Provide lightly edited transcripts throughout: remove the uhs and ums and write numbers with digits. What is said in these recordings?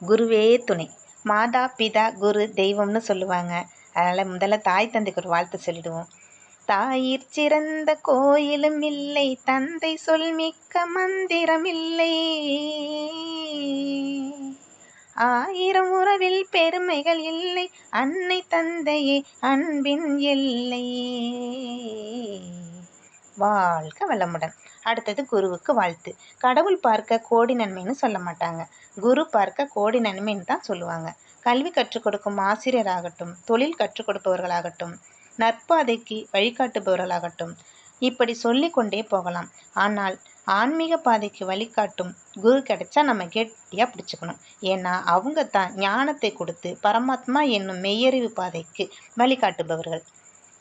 குருவே துணை. மாதா பிதா குரு தெய்வம்னு சொல்லுவாங்க. அதனால் முதல்ல தாய் தந்தைக்கு ஒரு வாழ்த்து சொல்லிடுவோம். தாயிற் சிறந்த கோயிலும் இல்லை, தந்தை சொல் மிக்க மந்திரம் இல்லை, ஆயிரம் உறவில் பெருமைகள் இல்லை, அன்னை தந்தையே அன்பின் எல்லை. வாழ்க வளமுடன். அடுத்தது குருவுக்கு வாழ்த்து. கடவுள் பார்க்க கோடி நன்மைன்னு சொல்ல மாட்டாங்க, குரு பார்க்க கோடி நன்மைன்னு தான் சொல்லுவாங்க. கல்வி கற்றுக் கொடுக்கும் ஆசிரியராகட்டும், தொழில் கற்றுக் கொடுப்பவர்களாகட்டும், நற்பாதைக்கு வழிகாட்டுபவர்களாகட்டும், இப்படி சொல்லி கொண்டே போகலாம். ஆனால் ஆன்மீக பாதைக்கு வழிகாட்டும் குரு கிடைச்சா நம்ம கெட்டியாக பிடிச்சுக்கணும். ஏன்னா அவங்க தான் ஞானத்தை கொடுத்து பரமாத்மா என்னும் மெய்யறிவு பாதைக்கு வழிகாட்டுபவர்கள்.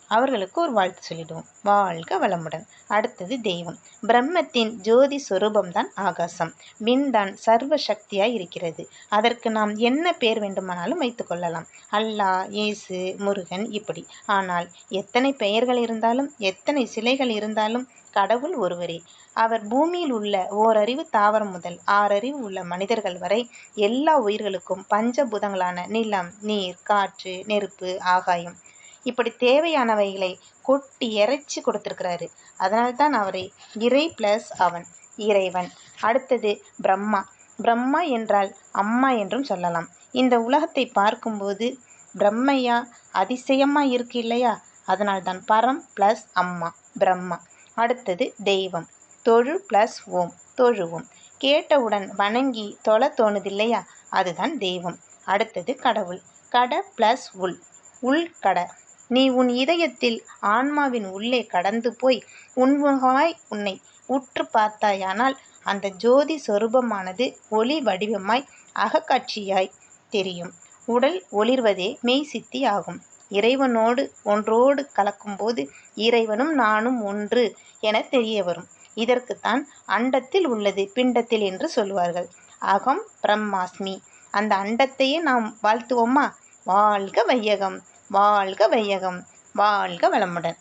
அவர்களுக்கு ஒரு வாழ்த்து சொல்லிடுவோம். வாழ்க வளமுடன். அடுத்தது தெய்வம். பிரம்மத்தின் ஜோதி சொரூபம்தான் ஆகாசம். விண்தான் சர்வ சக்தியாய் இருக்கிறது. அதற்கு நாம் என்ன பேர் வேண்டுமானாலும் வைத்துக் கொள்ளலாம். அல்லாஹ், இயேசு, முருகன், இப்படி. ஆனால் எத்தனை பெயர்கள் இருந்தாலும், எத்தனை சிலைகள் இருந்தாலும் கடவுள் ஒருவரே. அவர் பூமியில் உள்ள ஓரறிவு தாவரம் முதல் 6 அறிவு உள்ள மனிதர்கள் வரை எல்லா உயிர்களுக்கும் பஞ்சபூதங்களான நிலம், நீர், காற்று, நெருப்பு, ஆகாயம், இப்படி தேவையானவைகளை கொட்டி இறைச்சி கொடுத்திருக்கிறாரு. அதனால்தான் அவரை இறை பிளஸ் அவன் இறைவன். அடுத்தது பிரம்மா. பிரம்மா என்றால் அம்மா என்றும் சொல்லலாம். இந்த உலகத்தை பார்க்கும்போது பிரம்மையா அதிசயமா இருக்கு இல்லையா? அதனால்தான் பரம் பிளஸ் அம்மா பிரம்மா. அடுத்தது தெய்வம். தொழு பிளஸ் ஓம் தொழுவோம். கேட்டவுடன் வணங்கி தொலை தோணுதில்லையா? அதுதான் தெய்வம். அடுத்தது கடவுள். கட பிளஸ் உள் உள்கட. நீ உன் இதயத்தில் ஆன்மாவின் உள்ளே கடந்து போய் உன்முகமாய் உன்னை உற்று பார்த்தாயானால் அந்த ஜோதி சொரூபமானது ஒளி வடிவமாய் அகக்காட்சியாய் தெரியும். உடல் ஒளிர்வதே மெய் சித்தி ஆகும். இறைவனோடு ஒன்றோடு கலக்கும்போது இறைவனும் நானும் ஒன்று என தெரிய வரும். இதற்குத்தான் அண்டத்தில் உள்ளது பிண்டத்தில் என்று சொல்வார்கள். அகம் பிரம்மாஸ்மி. அந்த அண்டத்தையே நாம் வாழ்த்துவோமா? வாழ்க வையகம், வாழ்க வையகம், வாழ்க வளமுடன்.